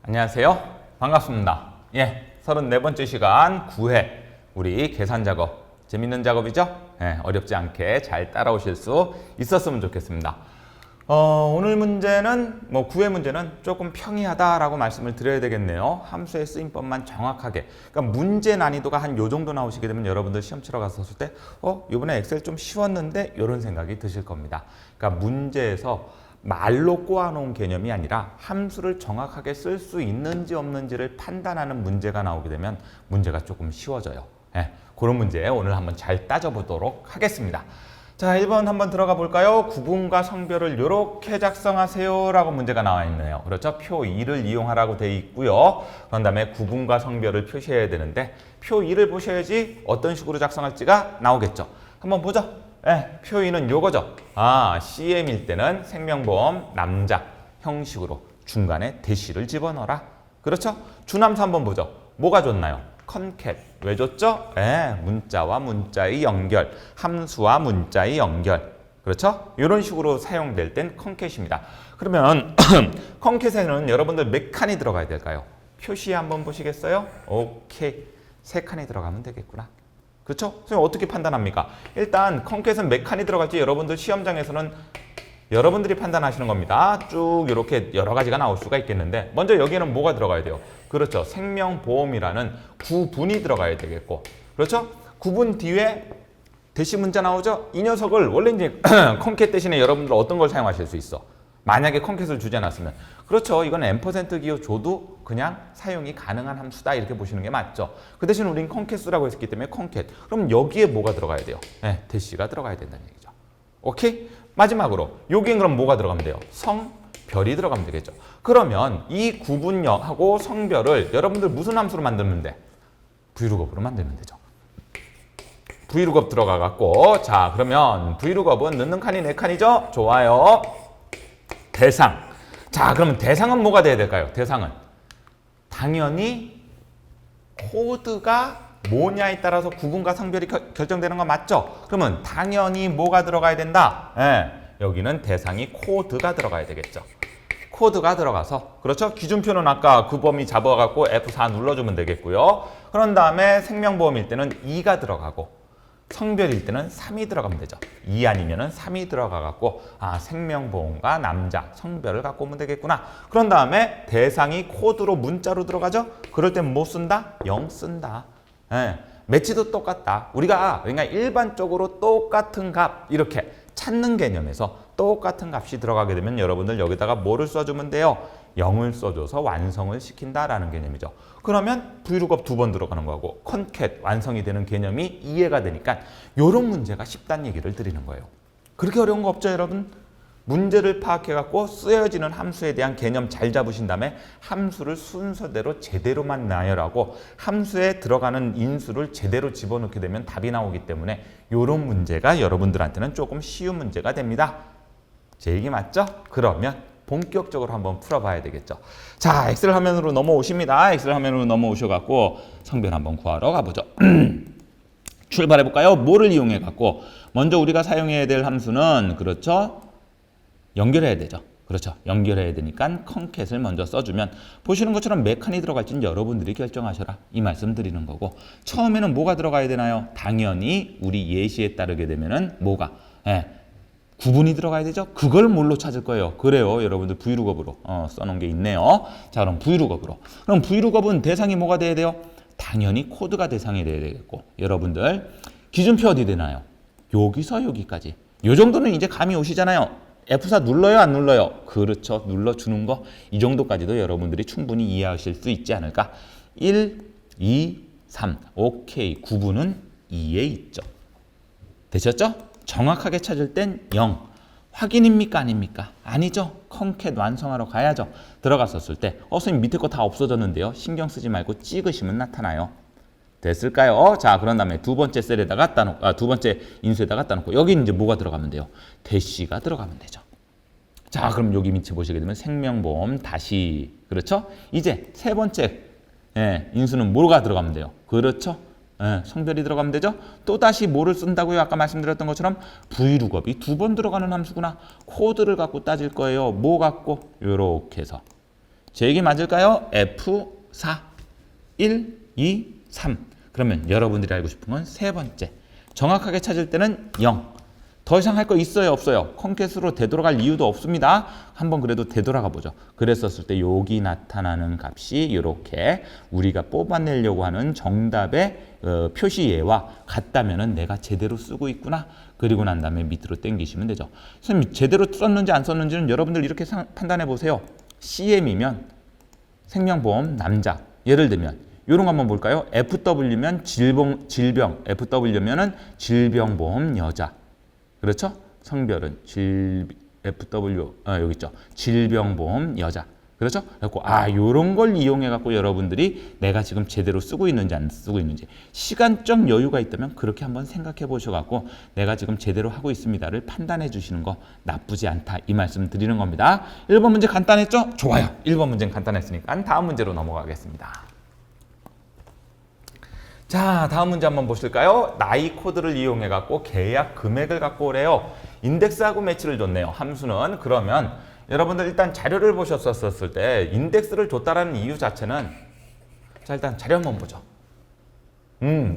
안녕하세요. 반갑습니다. 34번째 시간 9회 우리 계산 작업 재밌는 작업이죠? 어렵지 않게 잘 따라오실 수 있었으면 좋겠습니다. 오늘 문제는 9회 문제는 조금 평이하다라고 말씀을 드려야 되겠네요. 함수의 쓰임법만 정확하게. 그러니까 문제 난이도가 한 요 정도 나오시게 되면 여러분들 시험 치러 갔었을 때 이번에 엑셀 좀 쉬웠는데 이런 생각이 드실 겁니다. 그러니까 문제에서 말로 꼬아놓은 개념이 아니라 함수를 정확하게 쓸 수 있는지 없는지를 판단하는 문제가 나오게 되면 문제가 조금 쉬워져요. 그런 문제 오늘 한번 잘 따져보도록 하겠습니다. 자, 1번 한번 들어가 볼까요? 구분과 성별을 이렇게 작성하세요 라고 문제가 나와 있네요. 그렇죠? 표 2를 이용하라고 돼 있고요. 그런 다음에 구분과 성별을 표시해야 되는데 표 2를 보셔야지 어떤 식으로 작성할지가 나오겠죠. 한번 보죠. 표 2는 요거죠. CM일 때는 생명보험 남자 형식으로 중간에 대시를 집어넣어라. 그렇죠? 주남수 한번 보죠. 뭐가 좋나요? 컨캣. 왜 줬죠? 문자와 문자의 연결, 함수와 문자의 연결. 그렇죠? 이런 식으로 사용될 땐 컨캣입니다. 그러면 컨캣에는 여러분들 몇 칸이 들어가야 될까요? 표시 한번 보시겠어요? 오케이. 3칸이 들어가면 되겠구나. 그렇죠? 선생님 어떻게 판단합니까? 일단 컨캣은 몇 칸이 들어갈지 여러분들 시험장에서는 여러분들이 판단하시는 겁니다. 쭉 이렇게 여러 가지가 나올 수가 있겠는데 먼저 여기에는 뭐가 들어가야 돼요? 그렇죠. 생명보험이라는 구분이 들어가야 되겠고 그렇죠? 구분 뒤에 대시 문자 나오죠? 이 녀석을 원래 이제 컨캣 대신에 여러분들 어떤 걸 사용하실 수 있어? 만약에 컨캣을 주지 않았으면 그렇죠. 이건 n% 기호 줘도 그냥 사용이 가능한 함수다 이렇게 보시는 게 맞죠. 그 대신 우린 컨캣수라고 했기 때문에 컨캣. 그럼 여기에 뭐가 들어가야 돼요? 대시가 들어가야 된다는 얘기죠. 오케이? 마지막으로 여기엔 그럼 뭐가 들어가면 돼요? 성별이 들어가면 되겠죠. 그러면 이 구분형하고 성별을 여러분들 무슨 함수로 만들면 돼? 브이루겁으로 만들면 되죠. 브이루겁 들어가 갖고 자 그러면 브이루겁은 넣는 칸이 4칸이죠? 좋아요. 대상. 자 그러면 대상은 뭐가 돼야 될까요? 대상은 당연히 코드가 뭐냐에 따라서 구분과 성별이 결정되는 거 맞죠? 그러면 당연히 뭐가 들어가야 된다? 여기는 대상이 코드가 들어가야 되겠죠. 코드가 들어가서 그렇죠? 기준표는 아까 그 범위 잡아갖고 F4 눌러주면 되겠고요. 그런 다음에 생명보험일 때는 2가 들어가고 성별일 때는 3이 들어가면 되죠. 2 아니면은 3이 들어가갖고 생명보험과 남자 성별을 갖고 오면 되겠구나. 그런 다음에 대상이 코드로 문자로 들어가죠. 그럴 땐 뭐 쓴다? 0 쓴다. 매치도 똑같다. 우리가 그러니까 일반적으로 똑같은 값 이렇게 찾는 개념에서 똑같은 값이 들어가게 되면 여러분들 여기다가 뭐를 써주면 돼요? 0을 써줘서 완성을 시킨다라는 개념이죠. 그러면 브이루겁 2번 들어가는 거고 컨캣 완성이 되는 개념이 이해가 되니까 이런 문제가 쉽다는 얘기를 드리는 거예요. 그렇게 어려운 거 없죠 여러분? 문제를 파악해갖고 쓰여지는 함수에 대한 개념 잘 잡으신 다음에 함수를 순서대로 제대로만 나열하고 함수에 들어가는 인수를 제대로 집어넣게 되면 답이 나오기 때문에 이런 문제가 여러분들한테는 조금 쉬운 문제가 됩니다. 제 얘기 맞죠? 그러면 본격적으로 한번 풀어봐야 되겠죠. 자, 엑셀 화면으로 넘어오십니다. 엑셀 화면으로 넘어오셔갖고 성별 한번 구하러 가보죠. 출발해볼까요? 뭐를 이용해갖고 먼저 우리가 사용해야 될 함수는 그렇죠? 연결해야 되죠. 그렇죠. 연결해야 되니까 컨캣을 먼저 써주면 보시는 것처럼 몇 칸이 들어갈지는 여러분들이 결정하셔라. 이 말씀 드리는 거고 처음에는 뭐가 들어가야 되나요? 당연히 우리 예시에 따르게 되면은 뭐가? 구분이 들어가야 되죠. 그걸 뭘로 찾을 거예요? 그래요. 여러분들 브이루겁으로 써놓은 게 있네요. 자 그럼 브이루겁으로. 그럼 브이루겁은 대상이 뭐가 돼야 돼요? 당연히 코드가 대상이 돼야 되겠고 여러분들 기준표 어디 되나요? 여기서 여기까지. 요 정도는 이제 감이 오시잖아요. F4 눌러요 안 눌러요? 그렇죠. 눌러주는 거 이 정도까지도 여러분들이 충분히 이해하실 수 있지 않을까? 1, 2, 3 오케이. 구분은 2에 있죠. 되셨죠? 정확하게 찾을 땐 0. 확인입니까 아닙니까? 아니죠. 컨캣 완성하러 가야죠. 들어갔었을 때 선생님 밑에 거 다 없어졌는데요. 신경 쓰지 말고 찍으시면 나타나요. 됐을까요? 자, 그런 다음에 두 번째 셀에다가 따놓고, 두 번째 인수에다가 따놓고, 여기 이제 뭐가 들어가면 돼요? 대시가 들어가면 되죠. 자, 그럼 여기 밑에 보시게 되면 생명보험 다시, 그렇죠? 이제 세 번째 인수는 뭐가 들어가면 돼요? 그렇죠? 성별이 들어가면 되죠? 또 다시 뭐를 쓴다고요? 아까 말씀드렸던 것처럼 브이루겁이 2번 들어가는 함수구나. 코드를 갖고 따질 거예요. 뭐 갖고? 요렇게 해서. 제 얘기 맞을까요? F4 1, 2, 3. 그러면 여러분들이 알고 싶은 건 세 번째. 정확하게 찾을 때는 0. 더 이상 할 거 있어요, 없어요? 콩캣으로 되돌아갈 이유도 없습니다. 한번 그래도 되돌아가 보죠. 그랬었을 때 여기 나타나는 값이 이렇게 우리가 뽑아내려고 하는 정답의 표시예와 같다면은 내가 제대로 쓰고 있구나. 그리고 난 다음에 밑으로 당기시면 되죠. 선생님, 제대로 썼는지 안 썼는지는 여러분들 이렇게 판단해 보세요. CM이면 생명보험 남자. 예를 들면 이런 거 한번 볼까요? FW면 질병, FW면은 질병보험 여자. 그렇죠? 성별은 FW 여기 있죠. 질병보험 여자. 그렇죠? 그래서 요런 걸 이용해 갖고 여러분들이 내가 지금 제대로 쓰고 있는지 안 쓰고 있는지 시간적 여유가 있다면 그렇게 한번 생각해 보셔 갖고 내가 지금 제대로 하고 있습니다를 판단해 주시는 거 나쁘지 않다. 이 말씀 드리는 겁니다. 1번 문제 간단했죠? 좋아요. 1번 문제는 간단했으니까 다음 문제로 넘어가겠습니다. 자, 다음 문제 한번 보실까요? 나이 코드를 이용해 갖고 계약 금액을 갖고 오래요. 인덱스하고 매치를 줬네요. 함수는. 그러면 여러분들 일단 자료를 보셨었을 때 인덱스를 줬다라는 이유 자체는 자, 일단 자료 한번 보죠.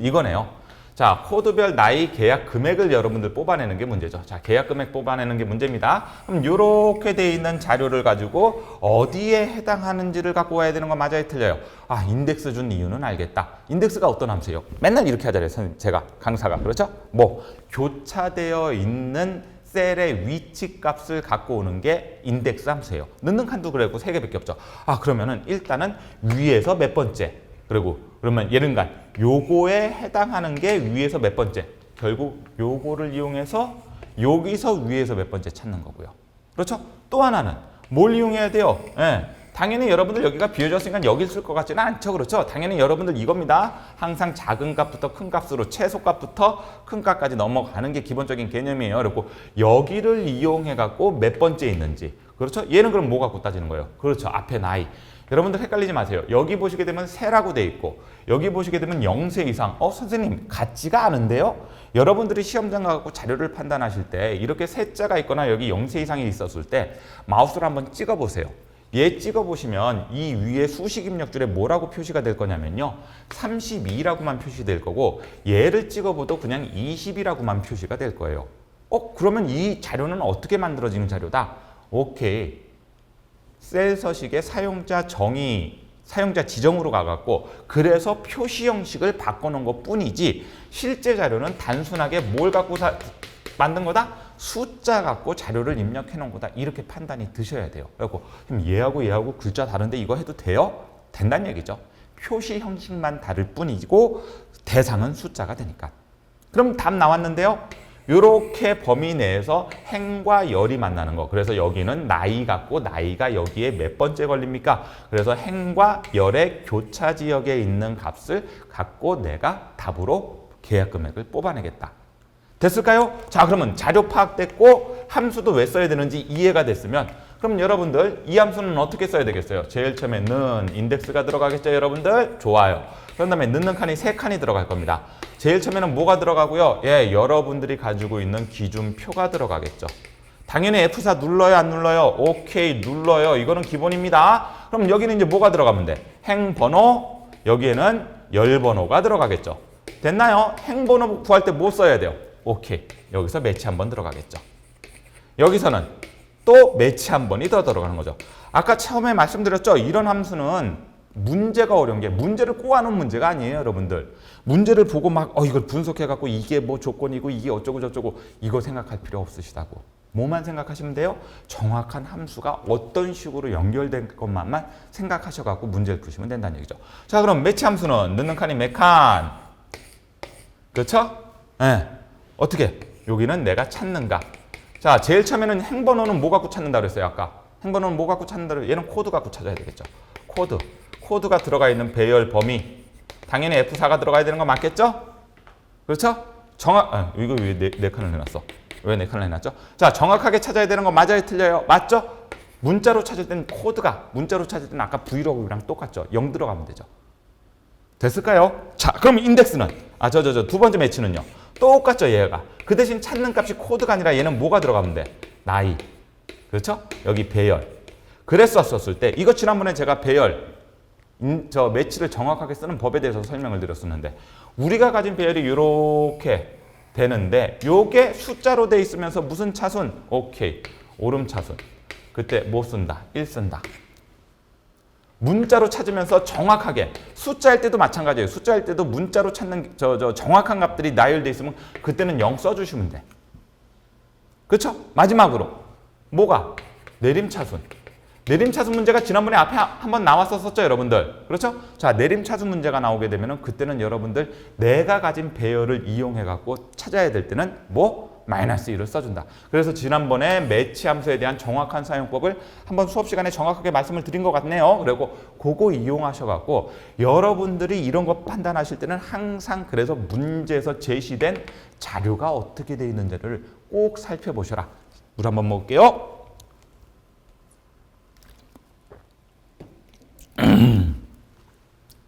이거네요. 자, 코드별 나이 계약 금액을 여러분들 뽑아내는 게 문제죠. 자, 계약 금액 뽑아내는 게 문제입니다. 그럼 이렇게 돼 있는 자료를 가지고 어디에 해당하는지를 갖고 와야 되는 거 맞아요, 틀려요? 아, 인덱스 준 이유는 알겠다. 인덱스가 어떤 함수예요? 맨날 이렇게 하잖아요, 선생님. 제가 강사가. 그렇죠? 뭐 교차되어 있는 셀의 위치 값을 갖고 오는 게 인덱스 함수예요. 넣는 칸도 그래고 3개밖에 없죠. 아, 그러면은 일단은 위에서 몇 번째. 그리고 그러면 예른간 요거에 해당하는 게 위에서 몇 번째. 결국 요거를 이용해서 여기서 위에서 몇 번째 찾는 거고요. 그렇죠? 또 하나는 뭘 이용해야 돼요? 예. 당연히 여러분들 여기가 비워졌으니까 여기 쓸 것 같지는 않죠. 그렇죠? 당연히 여러분들 이겁니다. 항상 작은 값부터 큰 값으로 최소값부터 큰 값까지 넘어가는 게 기본적인 개념이에요. 그리고 여기를 이용해 갖고 몇 번째 있는지. 그렇죠? 얘는 그럼 뭐 갖고 따지는 거예요? 그렇죠. 앞에 나이. 여러분들 헷갈리지 마세요. 여기 보시게 되면 세라고 돼 있고 여기 보시게 되면 0세 이상. 선생님 같지가 않은데요? 여러분들이 시험장 가고 자료를 판단하실 때 이렇게 세자가 있거나 여기 0세 이상이 있었을 때 마우스로 한번 찍어 보세요. 얘 찍어 보시면 이 위에 수식 입력줄에 뭐라고 표시가 될 거냐면요. 32라고만 표시될 거고 얘를 찍어 봐도 그냥 20이라고만 표시가 될 거예요. 그러면 이 자료는 어떻게 만들어지는 자료다? 오케이. 셀 서식의 사용자 정의, 사용자 지정으로 가갖고 그래서 표시 형식을 바꿔놓은 것 뿐이지 실제 자료는 단순하게 뭘 갖고 만든 거다? 숫자 갖고 자료를 입력해 놓은 거다. 이렇게 판단이 드셔야 돼요. 그리고 그럼 얘하고 글자 다른데 이거 해도 돼요? 된다는 얘기죠. 표시 형식만 다를 뿐이고 대상은 숫자가 되니까. 그럼 답 나왔는데요. 이렇게 범위 내에서 행과 열이 만나는 거. 그래서 여기는 나이 같고 나이가 여기에 몇 번째 걸립니까? 그래서 행과 열의 교차 지역에 있는 값을 갖고 내가 답으로 계약 금액을 뽑아내겠다. 됐을까요? 자, 그러면 자료 파악됐고 함수도 왜 써야 되는지 이해가 됐으면 그럼 여러분들 이 함수는 어떻게 써야 되겠어요? 제일 처음에 는 인덱스가 들어가겠죠, 여러분들? 좋아요. 그런 다음에 넣는 칸이 3칸이 들어갈 겁니다. 제일 처음에는 뭐가 들어가고요? 여러분들이 가지고 있는 기준표가 들어가겠죠. 당연히 F4 눌러요, 안 눌러요? 오케이, 눌러요. 이거는 기본입니다. 그럼 여기는 이제 뭐가 들어가면 돼? 행번호, 여기에는 열번호가 들어가겠죠. 됐나요? 행번호 구할 때 뭐 써야 돼요? 오케이, 여기서 매치 한번 들어가겠죠. 여기서는 또 매치 한 번이 더 들어가는 거죠. 아까 처음에 말씀드렸죠? 이런 함수는 문제가 어려운 게 문제를 꼬아놓은 문제가 아니에요, 여러분들. 문제를 보고 막 이걸 분석해갖고 이게 뭐 조건이고 이게 어쩌고 저쩌고 이거 생각할 필요 없으시다고. 뭐만 생각하시면 돼요? 정확한 함수가 어떤 식으로 연결된 것만만 생각하셔갖고 문제를 푸시면 된다는 얘기죠. 자, 그럼 매치 함수는 넣는 칸이 몇 칸? 그렇죠? 네. 어떻게? 여기는 내가 찾는 값. 자, 제일 처음에는 행번호는 뭐 갖고 찾는다 그랬어요, 아까? 행번호는 뭐 갖고 찾는다 그랬어요? 얘는 코드 갖고 찾아야 되겠죠. 코드. 코드가 들어가 있는 배열 범위. 당연히 F4가 들어가야 되는 거 맞겠죠? 그렇죠? 이거 왜 네 칸을 해놨어? 왜 4칸을 해놨죠? 자, 정확하게 찾아야 되는 거 맞아요, 틀려요? 맞죠? 문자로 찾을 때는 코드가, 문자로 찾을 때는 아까 브이로그랑 똑같죠? 0 들어가면 되죠. 됐을까요? 자, 그럼 인덱스는? 두 번째 매치는요? 똑같죠, 얘가. 그 대신 찾는 값이 코드가 아니라 얘는 뭐가 들어가면 돼? 나이. 그렇죠? 여기 배열. 그랬었을 때 이거 지난번에 제가 배열 저 매치를 정확하게 쓰는 법에 대해서 설명을 드렸었는데 우리가 가진 배열이 이렇게 되는데 요게 숫자로 돼 있으면서 무슨 차순? 오케이. 오름 차순. 그때 뭐 쓴다? 1 쓴다. 문자로 찾으면서 정확하게 숫자일 때도 마찬가지예요. 숫자일 때도 문자로 찾는 정확한 값들이 나열돼 있으면 그때는 0 써주시면 돼. 그렇죠? 마지막으로 뭐가? 내림차순. 내림차순 문제가 지난번에 앞에 한번 나왔었죠, 여러분들. 그렇죠? 자, 내림차순 문제가 나오게 되면은 그때는 여러분들 내가 가진 배열을 이용해 갖고 찾아야 될 때는 뭐? 마이너스 1을 써준다. 그래서 지난번에 매치 함수에 대한 정확한 사용법을 한번 수업 시간에 정확하게 말씀을 드린 것 같네요. 그리고 그거 이용하셔갖고 여러분들이 이런 거 판단하실 때는 항상 그래서 문제에서 제시된 자료가 어떻게 돼 있는지를 꼭 살펴보셔라. 물 한번 먹을게요.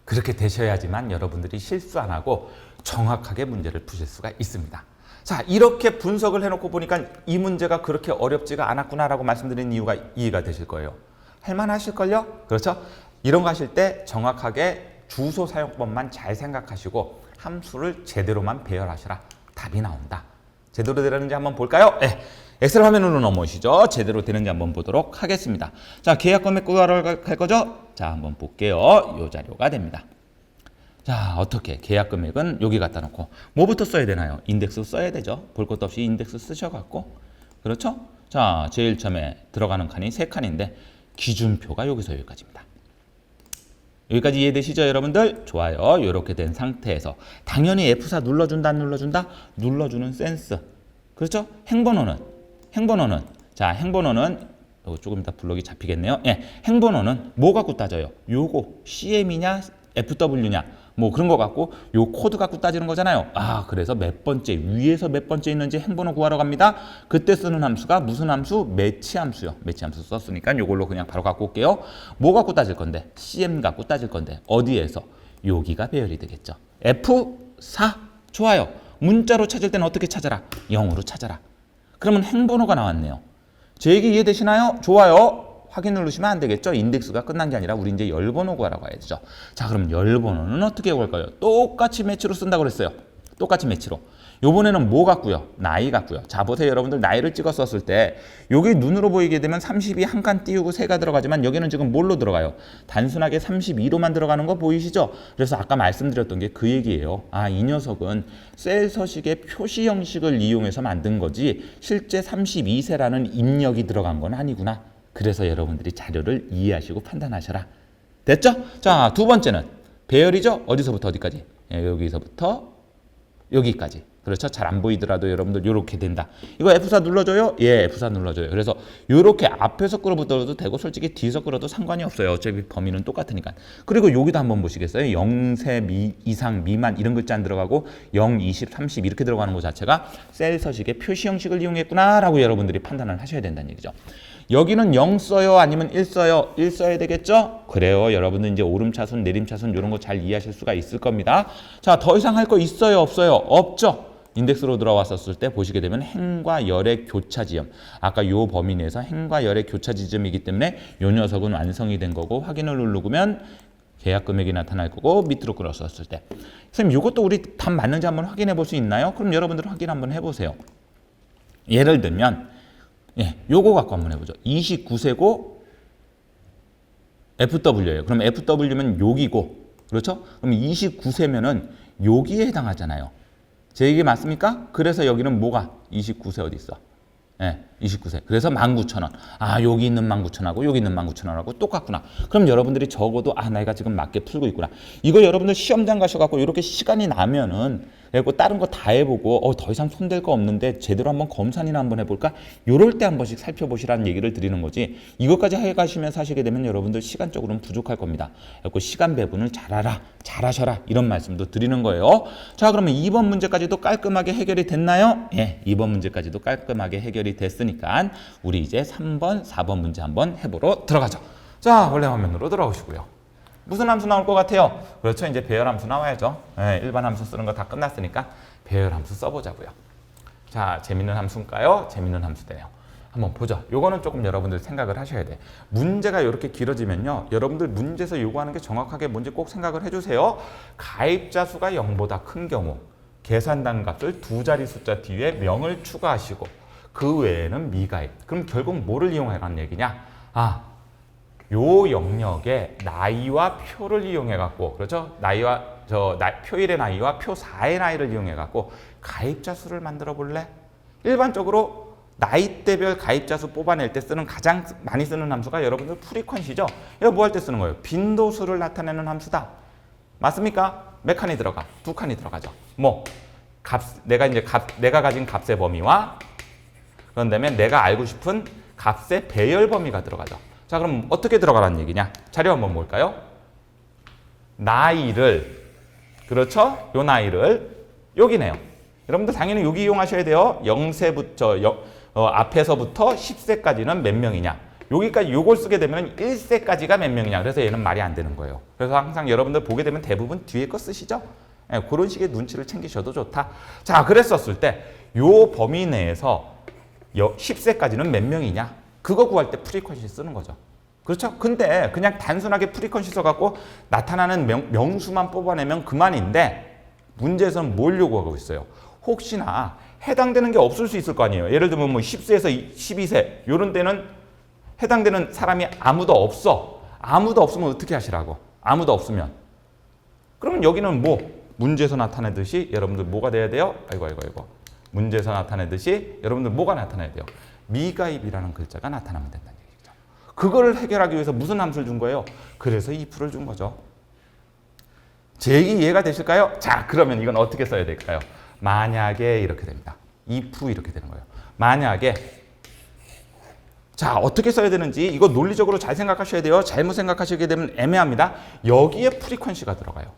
그렇게 되셔야지만 여러분들이 실수 안 하고 정확하게 문제를 푸실 수가 있습니다. 자, 이렇게 분석을 해놓고 보니까 이 문제가 그렇게 어렵지가 않았구나라고 말씀드린 이유가 이해가 되실 거예요. 할만하실걸요? 그렇죠? 이런 거 하실 때 정확하게 주소 사용법만 잘 생각하시고 함수를 제대로만 배열하시라. 답이 나온다. 제대로 되는지 한번 볼까요? 네. 엑셀 화면으로 넘어오시죠. 제대로 되는지 한번 보도록 하겠습니다. 자, 계약 금액 구하러 갈 거죠? 자, 한번 볼게요. 요 자료가 됩니다. 자, 어떻게 계약 금액은 여기 갖다 놓고 뭐부터 써야 되나요? 인덱스 써야 되죠. 볼 것도 없이 인덱스 쓰셔갖고 그렇죠? 자, 제일 처음에 들어가는 칸이 3칸인데 기준표가 여기서 여기까지입니다. 여기까지 이해되시죠, 여러분들? 좋아요. 이렇게 된 상태에서 당연히 F4 눌러준다, 안 눌러준다? 눌러주는 센스. 그렇죠? 행번호는 자, 행번호는 조금 이따 블록이 잡히겠네요. 예, 행번호는 뭐 갖고 따져요? 요거 CM이냐 FW냐 뭐 그런 거 갖고 요 코드 갖고 따지는 거잖아요. 아, 그래서 몇 번째 위에서 몇 번째 있는지 행번호 구하러 갑니다. 그때 쓰는 함수가 무슨 함수? 매치 함수요. 매치 함수 썼으니까 요걸로 그냥 바로 갖고 올게요. 뭐 갖고 따질 건데? CM 갖고 따질 건데 어디에서? 여기가 배열이 되겠죠. F4 좋아요. 문자로 찾을 때는 어떻게 찾아라? 0으로 찾아라. 그러면 행번호가 나왔네요. 제 얘기 이해되시나요? 좋아요. 확인 누르시면 안 되겠죠? 인덱스가 끝난 게 아니라 우리 이제 열번호 구하라고 해야 되죠. 자, 그럼 열번호는 어떻게 구할까요? 똑같이 매치로 쓴다고 그랬어요. 똑같이 매치로. 요번에는 뭐 같고요? 나이 같고요. 자, 보세요. 여러분들 나이를 찍었었을 때 여기 눈으로 보이게 되면 30이 한 칸 띄우고 3가 들어가지만 여기는 지금 뭘로 들어가요? 단순하게 32로만 들어가는 거 보이시죠? 그래서 아까 말씀드렸던 게 그 얘기예요. 아, 이 녀석은 셀 서식의 표시 형식을 이용해서 만든 거지 실제 32세라는 입력이 들어간 건 아니구나. 그래서 여러분들이 자료를 이해하시고 판단하셔라. 됐죠? 자, 두 번째는 배열이죠? 어디서부터 어디까지? 예, 여기서부터 여기까지. 그렇죠? 잘 안 보이더라도 여러분들 이렇게 된다. 이거 F4 눌러줘요? 예, F4 눌러줘요. 그래서 이렇게 앞에서 끌어붙어도 되고 솔직히 뒤에서 끌어도 상관이 없어요. 어차피 범위는 똑같으니까. 그리고 여기도 한번 보시겠어요? 0세 이상 미만 이런 글자 안 들어가고 0, 20, 30 이렇게 들어가는 것 자체가 셀 서식의 표시 형식을 이용했구나라고 여러분들이 판단을 하셔야 된다는 얘기죠. 여기는 0 써요? 아니면 1 써요? 1 써야 되겠죠? 그래요. 여러분들 이제 오름차순, 내림차순 이런 거 잘 이해하실 수가 있을 겁니다. 자, 더 이상 할 거 있어요? 없어요? 없죠? 인덱스로 들어왔었을 때 보시게 되면 행과 열의 교차 지점. 아까 요 범위 내에서 행과 열의 교차 지점이기 때문에 요 녀석은 완성이 된 거고 확인을 누르면 계약 금액이 나타날 거고 밑으로 끌었었을 때. 선생님 이것도 우리 답 맞는지 한번 확인해 볼 수 있나요? 그럼 여러분들 확인 한번 해보세요. 예를 들면 예, 요거 갖고 한번 해보죠. 29세고 FW예요. 그럼 FW면 여기고 그렇죠? 그럼 29세면은 여기에 해당하잖아요. 제 얘기 맞습니까? 그래서 여기는 뭐가 29세 어디 있어? 예, 29세. 그래서 19,000원. 아, 여기 있는 19,000원하고 여기 있는 19,000원하고 똑같구나. 그럼 여러분들이 적어도 아, 내가 지금 맞게 풀고 있구나. 이거 여러분들 시험장 가셔갖고 이렇게 시간이 나면은 그리고 다른 거 다 해보고 더 이상 손댈 거 없는데 제대로 한번 검산이나 한번 해볼까? 요럴 때 한 번씩 살펴보시라는 얘기를 드리는 거지. 이것까지 해가시면서 하시게 되면 여러분들 시간적으로는 부족할 겁니다. 그래서 시간 배분을 잘하셔라 이런 말씀도 드리는 거예요. 자, 그러면 2번 문제까지도 깔끔하게 해결이 됐나요? 예, 2번 문제까지도 깔끔하게 해결이 됐으니까 우리 이제 3번, 4번 문제 한번 해보러 들어가죠. 자, 원래 화면으로 들어오시고요. 무슨 함수 나올 것 같아요? 그렇죠. 이제 배열 함수 나와야죠. 네, 일반 함수 쓰는 거 다 끝났으니까 배열 함수 써보자고요. 자, 재밌는 함수인가요? 재밌는 함수네요. 한번 보죠. 요거는 조금 여러분들 생각을 하셔야 돼. 문제가 이렇게 길어지면요. 여러분들 문제에서 요구하는 게 정확하게 뭔지 꼭 생각을 해주세요. 가입자 수가 0보다 큰 경우 계산단 값을 두 자리 숫자 뒤에 명을 추가하시고 그 외에는 미가입. 그럼 결국 뭐를 이용해가는 얘기냐? 요 영역에 나이와 표를 이용해갖고 그렇죠? 표일의 나이와 표 4의 나이를 이용해갖고 가입자 수를 만들어 볼래? 일반적으로 나이대별 가입자 수 뽑아낼 때 쓰는 가장 많이 쓰는 함수가 여러분들 프리퀀시죠? 이거 뭐 할 때 쓰는 거예요? 빈도수를 나타내는 함수다. 맞습니까? 몇 칸이 들어가? 두 칸이 들어가죠. 내가 가진 값의 범위와 그런 다음에 내가 알고 싶은 값의 배열 범위가 들어가죠. 자, 그럼 어떻게 들어가라는 얘기냐? 자료 한번 볼까요? 나이를, 그렇죠? 요 나이를 여기네요. 여러분들 당연히 여기 이용하셔야 돼요. 0세부터 앞에서부터 10세까지는 몇 명이냐? 여기까지 요걸 쓰게 되면 1세까지가 몇 명이냐? 그래서 얘는 말이 안 되는 거예요. 그래서 항상 여러분들 보게 되면 대부분 뒤에 거 쓰시죠? 예, 그런 식의 눈치를 챙기셔도 좋다. 자, 그랬었을 때 요 범위 내에서 10세까지는 몇 명이냐? 그거 구할 때 프리퀀시 쓰는 거죠. 그렇죠? 근데 그냥 단순하게 프리퀀시 써갖고 나타나는 명수만 뽑아내면 그만인데 문제에서는 뭘 요구하고 있어요? 혹시나 해당되는 게 없을 수 있을 거 아니에요. 예를 들면 10세에서 12세 이런 데는 해당되는 사람이 아무도 없어. 아무도 없으면 어떻게 하시라고? 아무도 없으면. 그러면 여기는 문제에서 나타내듯이 여러분들 뭐가 돼야 돼요? 아이고. 문제에서 나타내듯이 여러분들 뭐가 나타나야 돼요? 미가입이라는 글자가 나타나면 된다는 얘기죠. 그거를 해결하기 위해서 무슨 함수를 준 거예요? 그래서 if를 준 거죠. 제 얘기 이해가 되실까요? 자, 그러면 이건 어떻게 써야 될까요? 만약에 이렇게 됩니다. if 이렇게 되는 거예요. 만약에 자, 어떻게 써야 되는지 이거 논리적으로 잘 생각하셔야 돼요. 잘못 생각하시게 되면 애매합니다. 여기에 프리퀀시가 들어가요.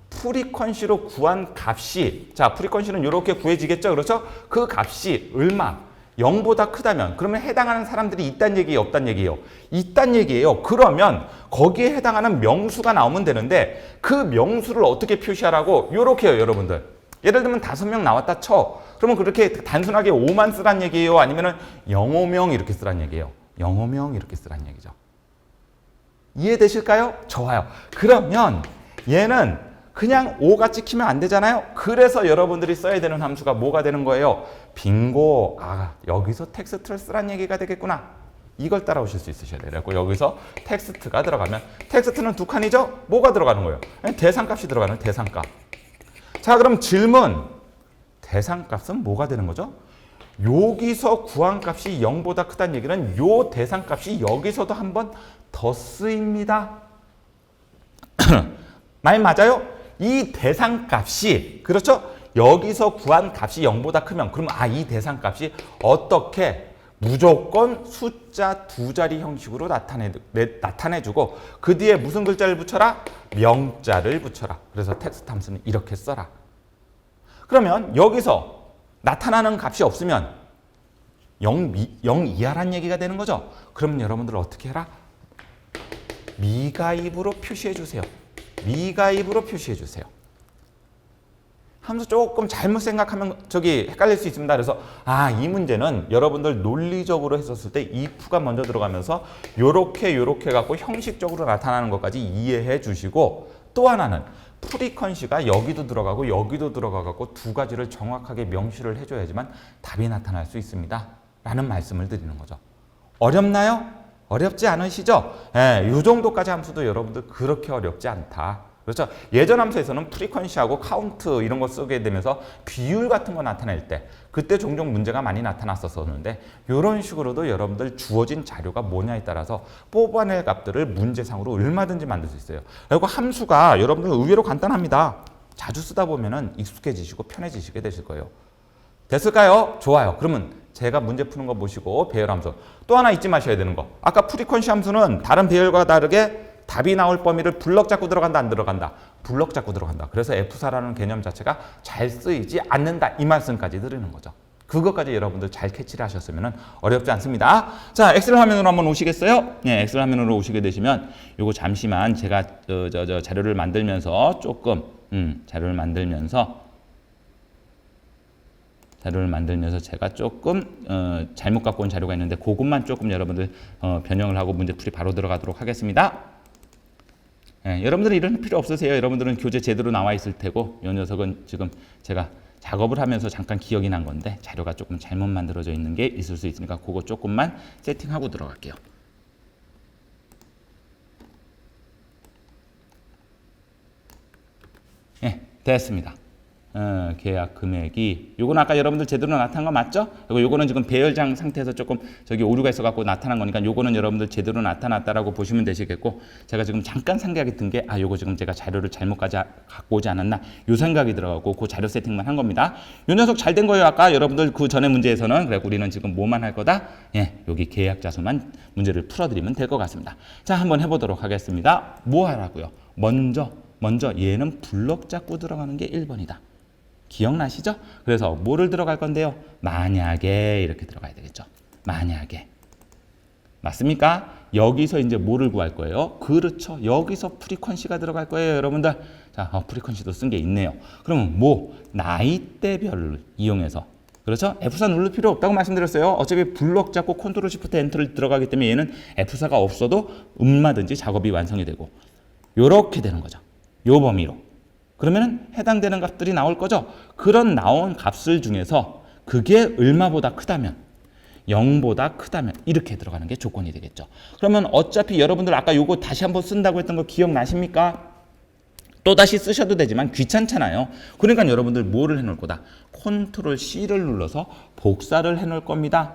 프리퀀시로 구한 값이 자, 프리퀀시는 이렇게 구해지겠죠. 그렇죠? 그 값이 얼마? 0보다 크다면 그러면 해당하는 사람들이 있다는 얘기예요? 없다는 얘기예요? 있다는 얘기예요. 그러면 거기에 해당하는 명수가 나오면 되는데 그 명수를 어떻게 표시하라고? 요렇게요, 여러분들. 예를 들면 5명 나왔다 쳐. 그러면 그렇게 단순하게 5만 쓰란 얘기예요? 아니면은 0호명 이렇게 쓰란 얘기예요? 0호명 이렇게 쓰란 얘기죠. 이해되실까요? 좋아요. 그러면 얘는 그냥 5가 찍히면 안 되잖아요. 그래서 여러분들이 써야 되는 함수가 뭐가 되는 거예요? 빙고. 여기서 텍스트를 쓰란 얘기가 되겠구나. 이걸 따라오실 수 있으셔야 돼요. 그래서 여기서 텍스트가 들어가면 텍스트는 두 칸이죠? 뭐가 들어가는 거예요? 대상값이 들어가는 대상값. 자, 그럼 질문. 대상값은 뭐가 되는 거죠? 여기서 구한 값이 0보다 크다는 얘기는 요 대상값이 여기서도 한 번 더 쓰입니다. 말 맞아요? 이 대상값이 그렇죠? 여기서 구한 값이 0보다 크면 그럼 이 대상값이 어떻게 무조건 숫자 두 자리 형식으로 나타내주고 그 뒤에 무슨 글자를 붙여라? 명자를 붙여라. 그래서 텍스트 함수는 이렇게 써라. 그러면 여기서 나타나는 값이 없으면 0 이하란 얘기가 되는 거죠. 그럼 여러분들 어떻게 해라? 미가입으로 표시해 주세요. 미가입으로 표시해 주세요. 함수 조금 잘못 생각하면 헷갈릴 수 있습니다. 그래서 이 문제는 여러분들 논리적으로 했었을 때 if가 먼저 들어가면서 요렇게 갖고 형식적으로 나타나는 것까지 이해해 주시고 또 하나는 프리퀀시가 여기도 들어가고 여기도 들어가고 두 가지를 정확하게 명시를 해줘야지만 답이 나타날 수 있습니다. 라는 말씀을 드리는 거죠. 어렵나요? 어렵지 않으시죠? 이 정도까지 함수도 여러분들 그렇게 어렵지 않다. 그렇죠? 예전 함수에서는 프리퀀시하고 카운트 이런 거 쓰게 되면서 비율 같은 거 나타낼 때 그때 종종 문제가 많이 나타났었는데 이런 식으로도 여러분들 주어진 자료가 뭐냐에 따라서 뽑아낼 값들을 문제상으로 얼마든지 만들 수 있어요. 그리고 함수가 여러분들 의외로 간단합니다. 자주 쓰다 보면은 익숙해지시고 편해지시게 되실 거예요. 됐을까요? 좋아요. 그러면 제가 문제 푸는 거 보시고 배열 함수 또 하나 잊지 마셔야 되는 거. 아까 프리퀀시 함수는 다른 배열과 다르게 답이 나올 범위를 블럭 잡고 들어간다 안 들어간다? 블럭 잡고 들어간다. 그래서 F사라는 개념 자체가 잘 쓰이지 않는다. 이 말씀까지 드리는 거죠. 그것까지 여러분들 잘 캐치를 하셨으면 어렵지 않습니다. 자, 엑셀 화면으로 한번 오시겠어요? 네, 엑셀 화면으로 오시게 되시면 요거 잠시만 제가 자료를 만들면서 조금 자료를 만들면서 자료를 만들면서 제가 조금 잘못 갖고 온 자료가 있는데 그것만 조금 여러분들 변형을 하고 문제풀이 바로 들어가도록 하겠습니다. 예, 여러분들은 이런 필요 없으세요. 여러분들은 교재 제대로 나와 있을 테고 이 녀석은 지금 제가 작업을 하면서 잠깐 기억이 난 건데 자료가 조금 잘못 만들어져 있는 게 있을 수 있으니까 그거 조금만 세팅하고 들어갈게요. 예, 됐습니다. 계약 금액이 요거는 아까 여러분들 제대로 나타난 거 맞죠? 요거는 지금 배열장 상태에서 조금 저기 오류가 있어 갖고 나타난 거니까 요거는 여러분들 제대로 나타났다라고 보시면 되시겠고 제가 지금 잠깐 생각이 든 게 요거 지금 제가 자료를 잘못 갖고 오지 않았나 요 생각이 들어가고 그 자료 세팅만 한 겁니다. 요 녀석 잘 된 거예요. 아까 여러분들 그 전에 문제에서는 그래 우리는 지금 뭐만 할 거다? 예, 여기 계약자 수만 문제를 풀어드리면 될 것 같습니다. 자, 한번 해보도록 하겠습니다. 뭐 하라고요? 먼저 얘는 블럭 잡고 들어가는 게 1번이다. 기억나시죠? 그래서 뭐를 들어갈 건데요? 만약에 이렇게 들어가야 되겠죠. 만약에. 맞습니까? 여기서 이제 뭐를 구할 거예요? 그렇죠. 여기서 프리퀀시가 들어갈 거예요, 여러분들. 자, 프리퀀시도 쓴 게 있네요. 그러면 뭐 나이대별을 이용해서 그렇죠? F4 누를 필요 없다고 말씀드렸어요. 어차피 블럭 잡고 컨트롤 시프트 엔터를 들어가기 때문에 얘는 F4가 없어도 얼마든지 작업이 완성이 되고 요렇게 되는 거죠. 요 범위로. 그러면 해당되는 값들이 나올 거죠. 그런 나온 값을 중에서 그게 얼마보다 크다면 0보다 크다면 이렇게 들어가는 게 조건이 되겠죠. 그러면 어차피 여러분들 아까 요거 다시 한번 쓴다고 했던 거 기억나십니까? 또 다시 쓰셔도 되지만 귀찮잖아요. 그러니까 여러분들 뭐를 해놓을 거다? 컨트롤 C를 눌러서 복사를 해놓을 겁니다.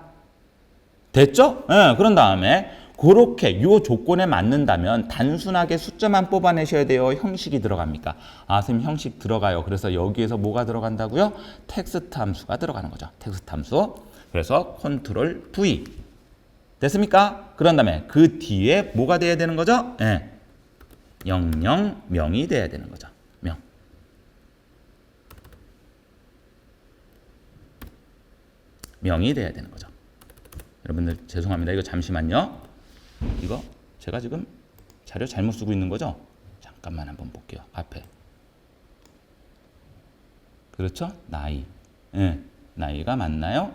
됐죠? 네, 그런 다음에 그렇게 요 조건에 맞는다면 단순하게 숫자만 뽑아내셔야 돼요. 형식이 들어갑니까? 선생님 형식 들어가요. 그래서 여기에서 뭐가 들어간다고요? 텍스트 함수가 들어가는 거죠. 텍스트 함수. 그래서 컨트롤 V. 됐습니까? 그런 다음에 그 뒤에 뭐가 돼야 되는 거죠? 네. 명이 돼야 되는 거죠. 명이 돼야 되는 거죠. 여러분들 죄송합니다. 이거 잠시만요. 이거 제가 지금 자료 잘못 쓰고 있는 거죠? 잠깐만 한번 볼게요. 앞에. 그렇죠? 나이. 예, 나이가 맞나요?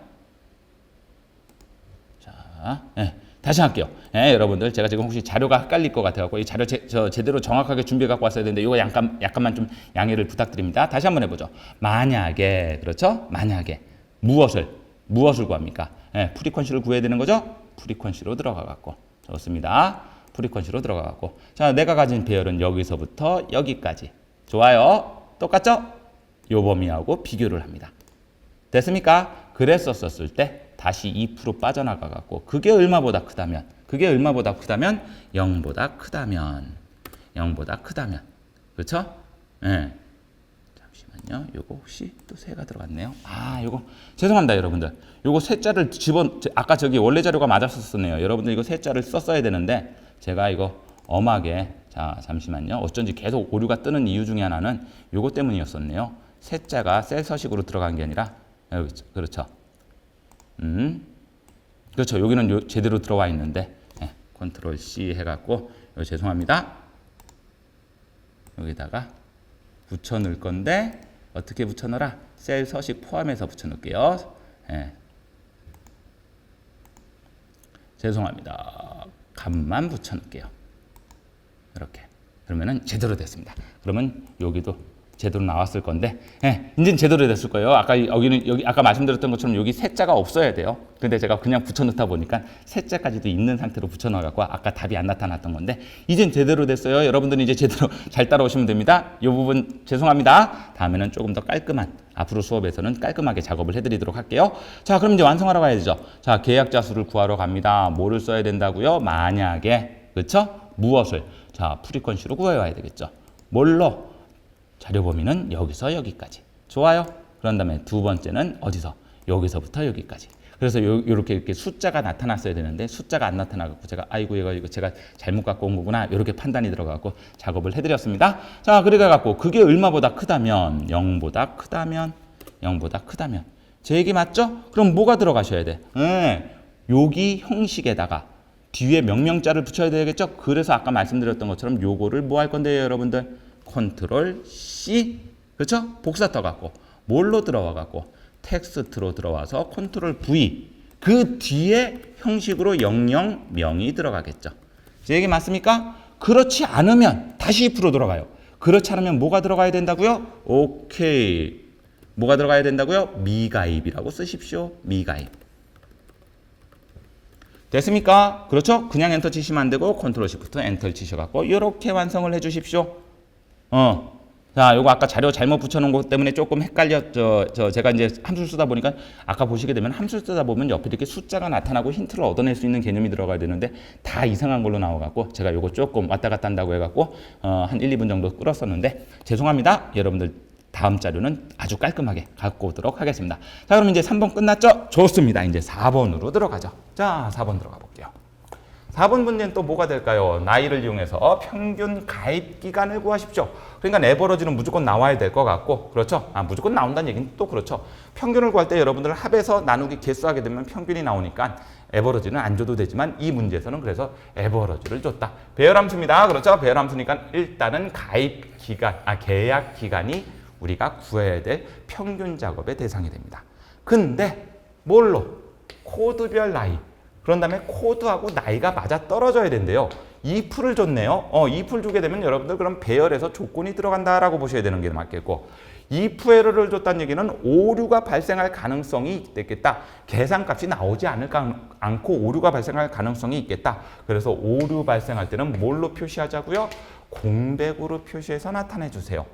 자, 예, 다시 할게요. 예, 여러분들 제가 지금 혹시 자료가 헷갈릴 것 같아서 이 자료 제대로 정확하게 준비해 갖고 왔어야 되는데 이거 약간만 좀 양해를 부탁드립니다. 다시 한번 해보죠. 만약에 그렇죠? 만약에 무엇을 구합니까? 예, 프리퀀시를 구해야 되는 거죠? 프리퀀시로 들어가 갖고 좋습니다. 프리퀀시로 들어가 갖고 자, 내가 가진 배열은 여기서부터 여기까지. 좋아요. 똑같죠? 요 범위하고 비교를 합니다. 됐습니까? 그랬었을 때 다시 2% 빠져나가 갖고 그게 얼마보다 크다면 0보다 크다면 그렇죠? 예. 잠시만요. 요거 혹시 또 세가 들어갔네요. 요거 죄송합니다, 여러분들. 요거 세자를 아까 저기 원래 자료가 맞았었네요. 여러분들 이거 세자를 썼어야 되는데 제가 이거 엄하게 자, 잠시만요. 어쩐지 계속 오류가 뜨는 이유 중에 하나는 요거 때문이었었네요. 세자가 셀 서식으로 들어간 게 아니라 그렇죠. 그렇죠. 여기는 제대로 들어와 있는데 컨트롤 C 해갖고 죄송합니다. 여기다가 붙여 넣을 건데 어떻게 붙여 넣어라? 셀 서식 포함해서 붙여 넣을게요. 죄송합니다. 값만 붙여 넣을게요. 이렇게. 그러면은 제대로 됐습니다. 그러면 여기도 제대로 나왔을 건데, 이제는 제대로 됐을 거예요. 아까 말씀드렸던 것처럼 여기 세자가 없어야 돼요. 근데 제가 그냥 붙여 넣다 보니까 세자까지도 있는 상태로 붙여 넣어갖고 아까 답이 안 나타났던 건데, 이젠 제대로 됐어요. 여러분들은 이제 제대로 잘 따라오시면 됩니다. 이 부분 죄송합니다. 다음에는 조금 더 깔끔한, 앞으로 수업에서는 깔끔하게 작업을 해드리도록 할게요. 자, 그럼 이제 완성하러 가야 되죠. 자, 계약자 수를 구하러 갑니다. 뭐를 써야 된다고요? 만약에, 그렇죠? 무엇을? 자, 프리퀀시로 구해와야 되겠죠. 뭘로? 자료 범위는 여기서 여기까지. 좋아요. 그런 다음에 두 번째는 어디서? 여기서부터 여기까지. 그래서 이렇게 숫자가 나타났어야 되는데 숫자가 안 나타나갖고 제가 이거 제가 잘못 갖고 온 거구나. 이렇게 판단이 들어가고 작업을 해드렸습니다. 자, 그래갖고 그게 얼마보다 크다면 0보다 크다면 제 얘기 맞죠? 그럼 뭐가 들어가셔야 돼? 여기 형식에다가 뒤에 명령자를 붙여야 되겠죠? 그래서 아까 말씀드렸던 것처럼 요거를 뭐 할 건데요, 여러분들? 컨트롤 C, 그렇죠? 복사 떠갖고 뭘로 들어와갖고 텍스트로 들어와서 컨트롤 V 그 뒤에 형식으로 00명이 들어가겠죠. 제 얘기 맞습니까? 그렇지 않으면 다시 if로 돌아가요. 그렇지 않으면 뭐가 들어가야 된다고요? 오케이. 뭐가 들어가야 된다고요? 미가입이라고 쓰십시오. 미가입. 됐습니까? 그렇죠? 그냥 엔터 치시면 안 되고 컨트롤 시프트 엔터를 치셔갖고 이렇게 완성을 해주십시오. 자, 요거 아까 자료 잘못 붙여놓은 것 때문에 조금 헷갈렸죠. 제가 이제 함수 쓰다 보니까 아까 보시게 되면 함수 쓰다 보면 옆에 이렇게 숫자가 나타나고 힌트를 얻어낼 수 있는 개념이 들어가야 되는데 다 이상한 걸로 나와갖고 제가 요거 조금 왔다 갔다 한다고 해갖고 한 1, 2분 정도 끌었었는데 죄송합니다. 여러분들 다음 자료는 아주 깔끔하게 갖고 오도록 하겠습니다. 자, 그럼 이제 3번 끝났죠? 좋습니다. 이제 4번으로 들어가죠. 자, 4번 들어가 볼게요. 4번 문제는 또 뭐가 될까요? 나이를 이용해서 평균 가입 기간을 구하십시오. 그러니까 에버러지는 무조건 나와야 될 것 같고, 그렇죠? 무조건 나온다는 얘기는 또 그렇죠. 평균을 구할 때 여러분들 합해서 나누기 개수하게 되면 평균이 나오니까 에버러지는 안 줘도 되지만 이 문제에서는 그래서 에버러지를 줬다. 배열함수입니다. 그렇죠? 배열함수니까 일단은 가입 기간, 계약 기간이 우리가 구해야 될 평균 작업의 대상이 됩니다. 근데 뭘로? 코드별 나이. 그런 다음에 코드하고 나이가 맞아 떨어져야 된대요. if를 줬네요. if를 주게 되면 여러분들 그럼 배열에서 조건이 들어간다라고 보셔야 되는 게 맞겠고, if 에러를 줬다는 얘기는 오류가 발생할 가능성이 있겠다. 계산값이 나오지 않고 오류가 발생할 가능성이 있겠다. 그래서 오류 발생할 때는 뭘로 표시하자고요? 공백으로 표시해서 나타내 주세요.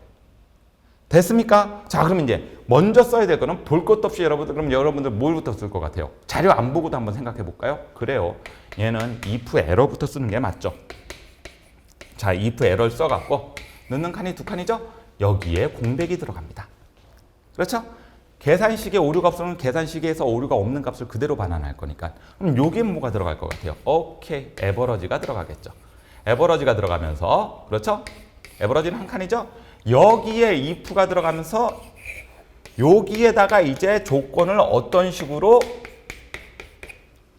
됐습니까? 자, 그럼 이제 먼저 써야 될 거는 볼 것도 없이 그럼 여러분들 뭘부터 쓸 것 같아요? 자료 안 보고도 한번 생각해 볼까요? 그래요. 얘는 if 에러부터 쓰는 게 맞죠. 자, if 에러를 써갖고 넣는 칸이 두 칸이죠? 여기에 공백이 들어갑니다. 그렇죠? 계산식에 오류가 없으면 계산식에서 오류가 없는 값을 그대로 반환할 거니까. 그럼 여기에 뭐가 들어갈 것 같아요? 오케이. 에버러지가 들어가겠죠. 에버러지가 들어가면서, 그렇죠? 에버러지는 한 칸이죠? 여기에 if가 들어가면서 여기에다가 이제 조건을 어떤 식으로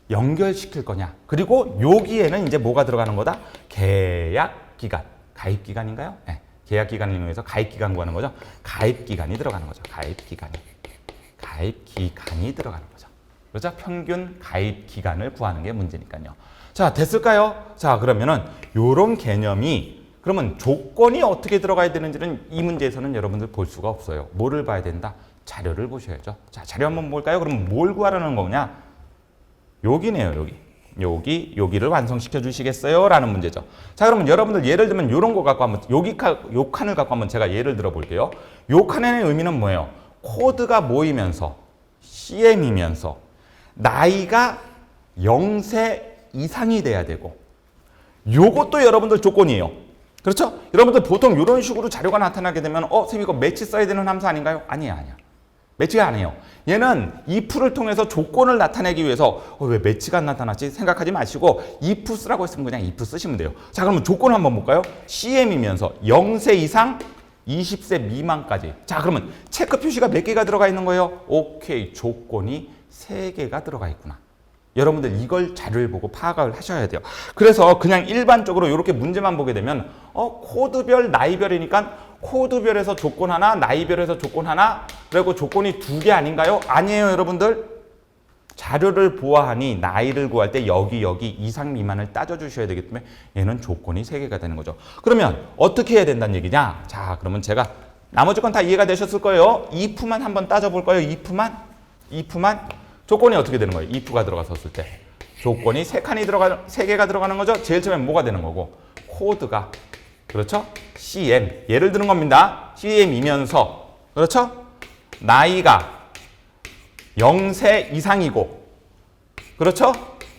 연결시킬 거냐. 그리고 여기에는 이제 뭐가 들어가는 거다? 계약 기간. 가입 기간인가요? 네. 계약 기간을 이용해서 가입 기간 구하는 거죠. 가입 기간이 들어가는 거죠. 가입 기간이 들어가는 거죠. 그렇죠? 평균 가입 기간을 구하는 게 문제니까요. 자, 됐을까요? 자, 그러면은 요런 개념이 그러면 조건이 어떻게 들어가야 되는지는 이 문제에서는 여러분들 볼 수가 없어요. 뭐를 봐야 된다? 자료를 보셔야죠. 자, 자료 한번 볼까요? 그럼 뭘 구하라는 거냐? 여기네요, 여기를 완성시켜 주시겠어요? 라는 문제죠. 자, 그러면 여러분들 예를 들면 이런 거 갖고 한번, 요 칸을 갖고 한번 제가 예를 들어 볼게요. 요 칸의 의미는 뭐예요? 코드가 모이면서, CM이면서, 나이가 0세 이상이 돼야 되고, 요것도 여러분들 조건이에요. 그렇죠? 여러분들 보통 이런 식으로 자료가 나타나게 되면 선생님 이거 매치 써야 되는 함수 아닌가요? 아니야. 매치가 아니에요. 얘는 if를 통해서 조건을 나타내기 위해서 왜 매치가 안 나타났지? 생각하지 마시고 if 쓰라고 했으면 그냥 if 쓰시면 돼요. 자, 그러면 조건 한번 볼까요? CM이면서 0세 이상 20세 미만까지. 자, 그러면 체크 표시가 몇 개가 들어가 있는 거예요? 오케이. 조건이 3개가 들어가 있구나. 여러분들 이걸 자료를 보고 파악을 하셔야 돼요. 그래서 그냥 일반적으로 이렇게 문제만 보게 되면 코드별, 나이별이니까 코드별에서 조건 하나, 나이별에서 조건 하나, 그리고 조건이 2개 아닌가요? 아니에요, 여러분들. 자료를 보아하니 나이를 구할 때 여기 이상 미만을 따져주셔야 되기 때문에 얘는 조건이 3개가 되는 거죠. 그러면 어떻게 해야 된다는 얘기냐? 자, 그러면 제가 나머지 건 다 이해가 되셨을 거예요. if만 한번 따져볼 거예요. if만. 조건이 어떻게 되는 거예요? if가 들어갔었을 때. 조건이 3개가 들어가는 거죠? 제일 처음에 뭐가 되는 거고? 코드가. 그렇죠? CM. 예를 드는 겁니다. CM이면서. 그렇죠? 나이가 0세 이상이고. 그렇죠?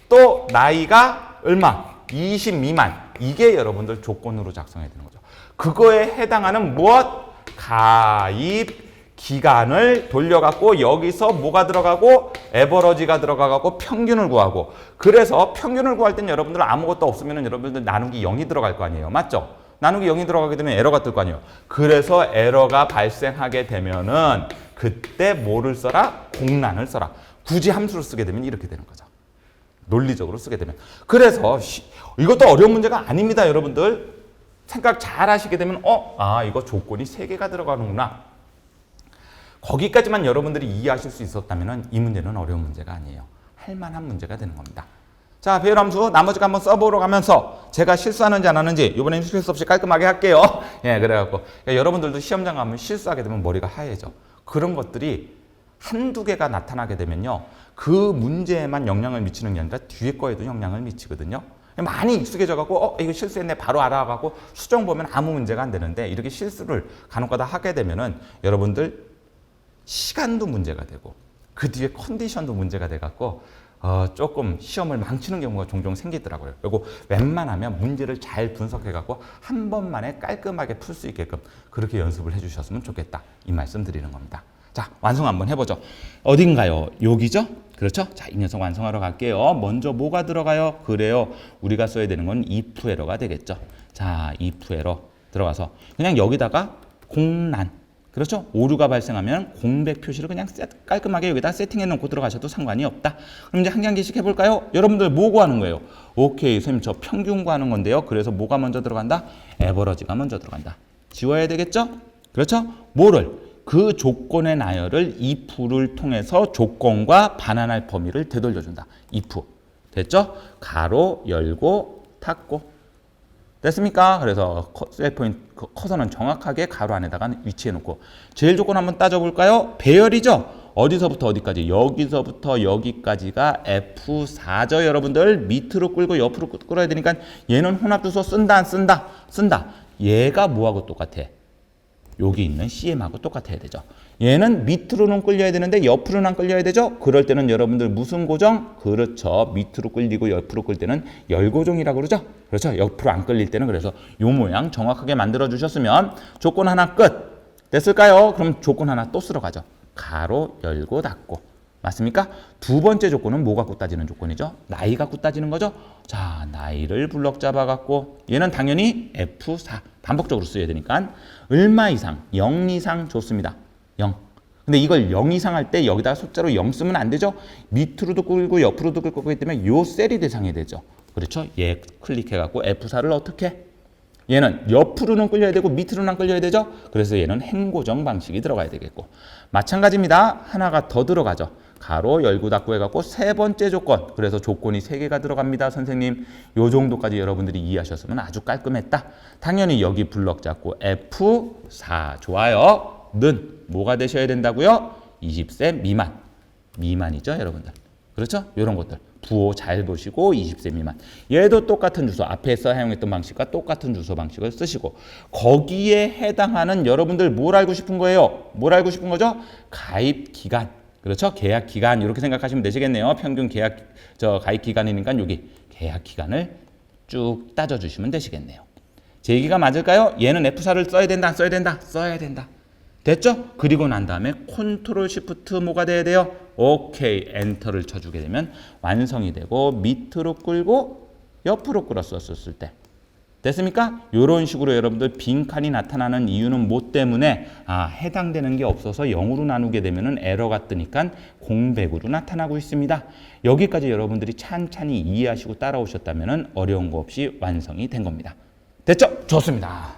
또 나이가 얼마? 20 미만. 이게 여러분들 조건으로 작성해야 되는 거죠. 그거에 해당하는 무엇? 가입 기간을 돌려갖고 여기서 뭐가 들어가고 에버러지가 들어가고 평균을 구하고, 그래서 평균을 구할 땐 여러분들 아무것도 없으면 여러분들 나누기 0이 들어갈 거 아니에요. 맞죠? 나누기 0이 들어가게 되면 에러가 뜰 거 아니에요. 그래서 에러가 발생하게 되면은 그때 뭐를 써라? 공란을 써라. 굳이 함수를 쓰게 되면 이렇게 되는 거죠. 논리적으로 쓰게 되면. 그래서 이것도 어려운 문제가 아닙니다, 여러분들. 생각 잘 하시게 되면 이거 조건이 3개가 들어가는구나. 거기까지만 여러분들이 이해하실 수 있었다면 이 문제는 어려운 문제가 아니에요. 할 만한 문제가 되는 겁니다. 자, 배열함수 나머지가 한번 써보러 가면서 제가 실수하는지 안 하는지 이번에는 실수 없이 깔끔하게 할게요. 예, 그래갖고 그러니까 여러분들도 시험장 가면 실수하게 되면 머리가 하얘져. 그런 것들이 한두 개가 나타나게 되면요. 그 문제에만 영향을 미치는 게 아니라 뒤에 거에도 영향을 미치거든요. 많이 익숙해져갖고 이거 실수했네 바로 알아가고 수정 보면 아무 문제가 안 되는데 이렇게 실수를 간혹가다 하게 되면은 여러분들 시간도 문제가 되고 그 뒤에 컨디션도 문제가 돼갖고 조금 시험을 망치는 경우가 종종 생기더라고요. 그리고 웬만하면 문제를 잘 분석해갖고 한 번만에 깔끔하게 풀 수 있게끔 그렇게 연습을 해주셨으면 좋겠다. 이 말씀 드리는 겁니다. 자, 완성 한번 해보죠. 어딘가요? 여기죠? 그렇죠? 자, 이 녀석 완성하러 갈게요. 먼저 뭐가 들어가요? 그래요. 우리가 써야 되는 건 if 에러가 되겠죠. 자, if 에러 들어가서 그냥 여기다가 공란. 그렇죠? 오류가 발생하면 공백 표시를 그냥 깔끔하게 여기다 세팅해 놓고 들어가셔도 상관이 없다. 그럼 이제 한 개씩 해볼까요? 여러분들 뭐 구하는 거예요? 오케이, 선생님 저 평균 구하는 건데요. 그래서 뭐가 먼저 들어간다? 에버러지가 먼저 들어간다. 지워야 되겠죠? 그렇죠? 뭐를? 그 조건의 나열을 if를 통해서 조건과 반환할 범위를 되돌려준다. if. 됐죠? 가로 열고 닫고. 됐습니까? 그래서 셀포인트 커서는 정확하게 가로 안에다가 위치해 놓고 제일 조건 한번 따져볼까요? 배열이죠? 어디서부터 어디까지? 여기서부터 여기까지가 F4죠. 여러분들 밑으로 끌고 옆으로 끌어야 되니까 얘는 혼합주소 쓴다 안 쓴다? 쓴다. 얘가 뭐하고 똑같아? 여기 있는 CM하고 똑같아야 되죠. 얘는 밑으로는 끌려야 되는데 옆으로는 안 끌려야 되죠. 그럴 때는 여러분들 무슨 고정? 그렇죠. 밑으로 끌리고 옆으로 끌 때는 열고정이라고 그러죠. 그렇죠. 옆으로 안 끌릴 때는 그래서 요 모양 정확하게 만들어 주셨으면 조건 하나 끝. 됐을까요? 그럼 조건 하나 또 쓰러 가죠. 가로 열고 닫고. 맞습니까? 두 번째 조건은 뭐 갖고 따지는 조건이죠? 나이 갖고 따지는 거죠? 자, 나이를 블럭 잡아갖고 얘는 당연히 F4 반복적으로 써야 되니까 얼마 이상, 0 이상 좋습니다. 0. 근데 이걸 0 이상 할 때 여기다가 숫자로 0 쓰면 안 되죠? 밑으로도 끌고 옆으로도 끌고 있기 때문에 요 셀이 대상이 되죠. 그렇죠? 얘 클릭해갖고 F4를 어떻게 해? 얘는 옆으로는 끌려야 되고 밑으로는 안 끌려야 되죠? 그래서 얘는 행고정 방식이 들어가야 되겠고 마찬가지입니다. 하나가 더 들어가죠. 가로 열고 닫고 해갖고 세 번째 조건. 그래서 조건이 세 개가 들어갑니다. 선생님 요 정도까지 여러분들이 이해하셨으면 아주 깔끔했다. 당연히 여기 블럭 잡고 F4 좋아요. 는 뭐가 되셔야 된다고요? 20세 미만. 미만이죠 여러분들. 그렇죠? 이런 것들. 부호 잘 보시고 20세 미만. 얘도 똑같은 주소. 앞에서 사용했던 방식과 똑같은 주소 방식을 쓰시고 거기에 해당하는 여러분들 뭘 알고 싶은 거예요? 뭘 알고 싶은 거죠? 가입 기간. 그렇죠? 계약 기간 이렇게 생각하시면 되시겠네요. 평균 계약 가입 기간이니까 여기 계약 기간을 쭉 따져 주시면 되시겠네요. 제 얘기가 맞을까요? 얘는 F4를 써야 된다, 안 써야 된다? 써야 된다. 됐죠? 그리고 난 다음에 컨트롤 시프트 뭐가 돼야 돼요? 오케이, 엔터를 쳐주게 되면 완성이 되고 밑으로 끌고 옆으로 끌었었을 때 됐습니까? 이런 식으로 여러분들 빈칸이 나타나는 이유는 뭐 때문에 해당되는 게 없어서 0으로 나누게 되면 에러가 뜨니까 공백으로 나타나고 있습니다. 여기까지 여러분들이 찬찬히 이해하시고 따라오셨다면 어려운 거 없이 완성이 된 겁니다. 됐죠? 좋습니다.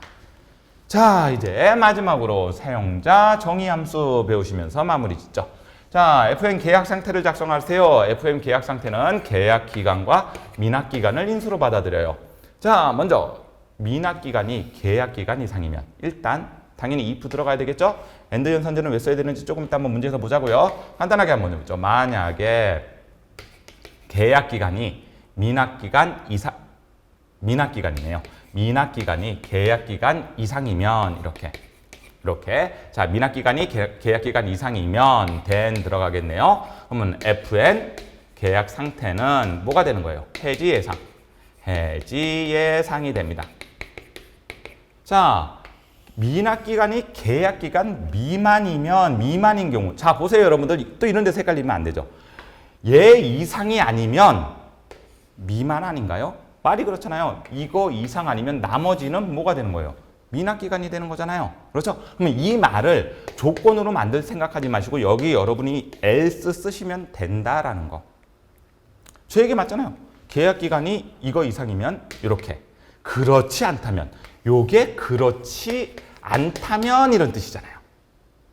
자, 이제 마지막으로 사용자 정의함수 배우시면서 마무리 짓죠. 자, FM 계약 상태를 작성하세요. FM 계약 상태는 계약 기간과 미납 기간을 인수로 받아들여요. 자, 먼저 미납 기간이 계약 기간 이상이면 일단 당연히 if 들어가야 되겠죠? 엔드 연산제는 왜 써야 되는지 조금 이따 한번 문제에서 보자고요. 간단하게 한번 해보죠. 만약에 계약 기간이 미납 기간 이상 미납 기간이네요. 미납 기간이 계약 기간 이상이면 이렇게 자, 미납 기간이 계약 기간 이상이면 then 들어가겠네요. 그러면 FN 계약 상태는 뭐가 되는 거예요? 해지 예상. 해지 예상이 됩니다. 자, 미납 기간이 계약 기간 미만이면 미만인 경우. 자, 보세요, 여러분들. 또 이런 데서 헷갈리면 안 되죠. 얘 이상이 아니면 미만 아닌가요? 말이 그렇잖아요. 이거 이상 아니면 나머지는 뭐가 되는 거예요? 미납 기간이 되는 거잖아요. 그렇죠? 그러면 이 말을 조건으로 만들 생각하지 마시고 여기 여러분이 else 쓰시면 된다라는 거. 제 얘기 맞잖아요. 계약 기간이 이거 이상이면 이렇게. 그렇지 않다면 요게 그렇지 않다면 이런 뜻이잖아요.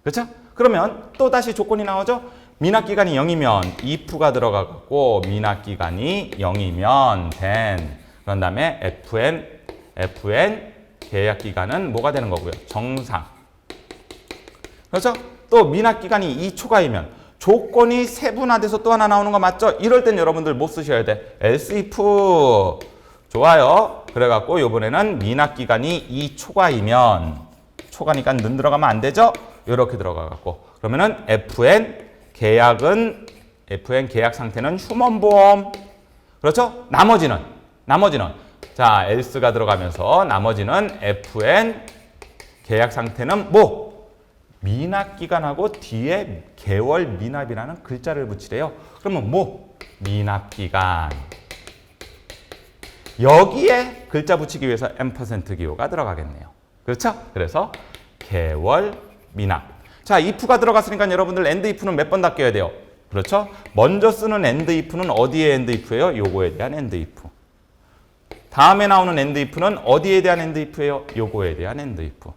그렇죠? 그러면 또 다시 조건이 나오죠. 미납기간이 0이면 if가 들어가고 미납기간이 0이면 then 그런 다음에 fn 계약기간은 뭐가 되는 거고요. 정상. 그렇죠? 또 미납기간이 2초가이면 조건이 세분화돼서 또 하나 나오는 거 맞죠? 이럴 땐 여러분들 못 쓰셔야 돼. else if. 좋아요. 그래갖고 이번에는 미납기간이 2초가이면 초가니까 는 들어가면 안 되죠? 이렇게 들어가갖고 그러면은 fn 계약 상태는 휴먼보험. 그렇죠? 나머지는 자 else가 들어가면서 나머지는 fn 계약 상태는 뭐? 미납기간하고 뒤에 개월 미납이라는 글자를 붙이래요. 그러면 뭐? 미납기간. 여기에 글자 붙이기 위해서 %, 기호가 들어가겠네요. 그렇죠? 그래서 개월 미납. 자, if가 들어갔으니까 여러분들 end if는 몇 번 다 껴야 돼요? 그렇죠? 먼저 쓰는 end if는 어디에 end if예요? 요거에 대한 end if. 다음에 나오는 end if는 어디에 대한 end if예요? 요거에 대한 end if.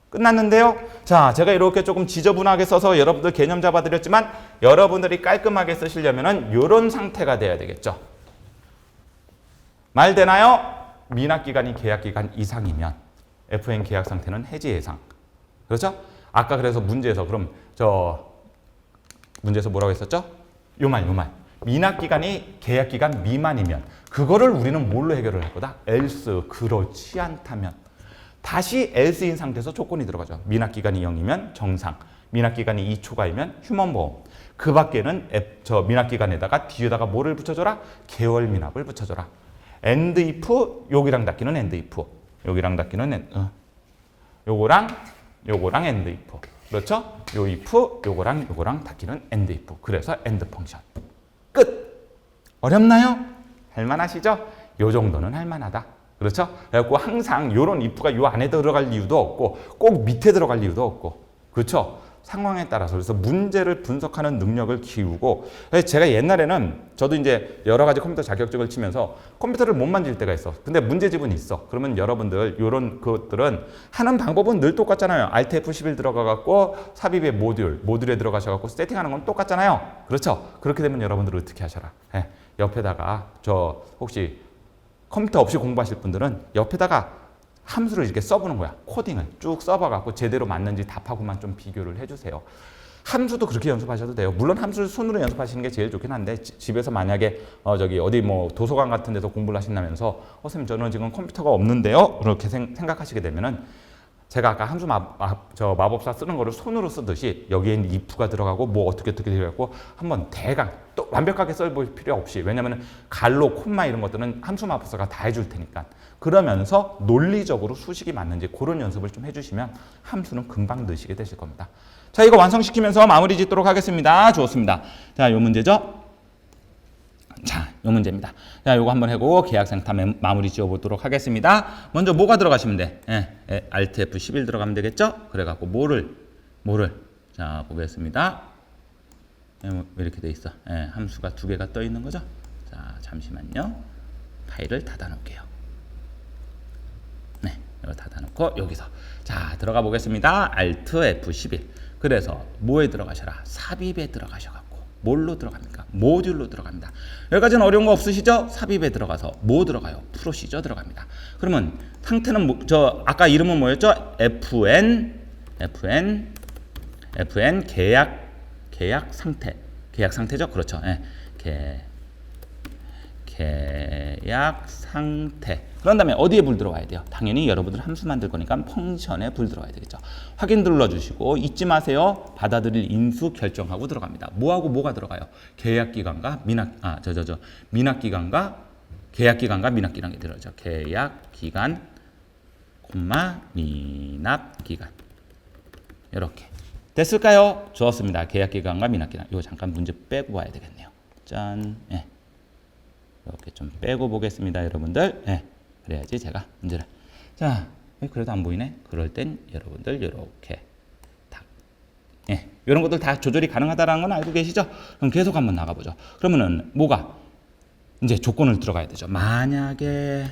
끝났는데요? 자, 제가 이렇게 조금 지저분하게 써서 여러분들 개념 잡아드렸지만 여러분들이 깔끔하게 쓰시려면은 요런 상태가 돼야 되겠죠. 말 되나요? 미납기간이 계약기간 이상이면 FN 계약 상태는 해지 예상. 그렇죠? 아까 그래서 문제에서 그럼 문제에서 뭐라고 했었죠? 요 말. 미납기간이 계약기간 미만이면 그거를 우리는 뭘로 해결을 할 거다? else. 그렇지 않다면. 다시 else인 상태에서 조건이 들어가죠. 미납기간이 0이면 정상. 미납기간이 2초가이면 휴먼보험. 그 밖에는 미납기간에다가 뒤에다가 뭐를 붙여줘라? 개월 미납을 붙여줘라. end if 여기랑 닫기는 end if. 여기랑 닫기는 요거랑 end if. 그렇죠? 요 if 요거랑 닫기는 end if. 그래서 end 펑션. 끝. 어렵나요? 할만하시죠? 요 정도는 할만하다. 그렇죠? 그래갖고 항상 요런 if가 요 안에 들어갈 이유도 없고 꼭 밑에 들어갈 이유도 없고. 그렇죠? 상황에 따라서. 그래서 문제를 분석하는 능력을 키우고 제가 옛날에는 저도 이제 여러 가지 컴퓨터 자격증을 치면서 컴퓨터를 못 만질 때가 있어. 근데 문제집은 있어. 그러면 여러분들 요런 것들은 하는 방법은 늘 똑같잖아요. Alt F11 들어가 갖고 삽입의 모듈에 들어가셔 갖고 세팅하는 건 똑같잖아요. 그렇죠? 그렇게 되면 여러분들 어떻게 하셔라. 옆에다가 혹시 컴퓨터 없이 공부하실 분들은 옆에다가 함수를 이렇게 써보는 거야. 코딩을 쭉 써봐갖고 제대로 맞는지 답하고만 좀 비교를 해주세요. 함수도 그렇게 연습하셔도 돼요. 물론 함수를 손으로 연습하시는 게 제일 좋긴 한데 집에서 만약에 어디 뭐 도서관 같은 데서 공부를 하신다면서 선생님 저는 지금 컴퓨터가 없는데요. 그렇게 생각하시게 되면은 제가 아까 함수 마법사 쓰는 거를 손으로 쓰듯이 여기에 if가 들어가고 뭐 어떻게 되고 한번 대강 또 완벽하게 써볼 필요 없이 왜냐면 갈로 콤마 이런 것들은 함수 마법사가 다 해줄 테니까 그러면서 논리적으로 수식이 맞는지 그런 연습을 좀 해주시면 함수는 금방 넣으시게 되실 겁니다. 자, 이거 완성시키면서 마무리 짓도록 하겠습니다. 좋습니다. 자, 요 문제죠. 자, 요 문제입니다. 자, 요거 한번 해고 계약상타 마무리 지어보도록 하겠습니다. 먼저 뭐가 들어가시면 돼? Alt F11 들어가면 되겠죠? 그래갖고 뭐를 자, 보겠습니다. 왜 이렇게 돼 있어? 함수가 두 개가 떠 있는 거죠? 자, 잠시만요. 파일을 닫아 놓을게요. 네, 이거 닫아 놓고 여기서 자, 들어가 보겠습니다. Alt F11. 그래서 뭐에 들어가셔라? 삽입에 들어가셔. 뭘로 들어갑니까? 모듈로 들어갑니다. 여기까지는 어려운 거 없으시죠? 삽입에 들어가서 뭐 들어가요? 프로시저 들어갑니다. 그러면 상태는 아까 이름은 뭐였죠? FN 계약 상태죠? 그렇죠. 계약 상태. 그런 다음에 어디에 불 들어가야 돼요? 당연히 여러분들 함수 만들 거니까 펑션에 불 들어가야 되겠죠. 확인 눌러주시고 잊지 마세요. 받아들일 인수 결정하고 들어갑니다. 뭐하고 뭐가 들어가요? 계약기간과 미납기간과 계약기간과 미납기간이 들어가죠. 계약기간, 미납기간. 이렇게 됐을까요? 좋았습니다. 계약기간과 미납기간. 이거 잠깐 문제 빼고 봐야 되겠네요. 짠. 이렇게 좀 빼고 보겠습니다, 여러분들. 그래야지 제가 문제를. 자, 그래도 안 보이네. 그럴 땐 여러분들 이렇게 딱. 이런 것들 다 조절이 가능하다는 건 알고 계시죠? 그럼 계속 한번 나가보죠. 그러면은 뭐가 이제 조건을 들어가야 되죠. 만약에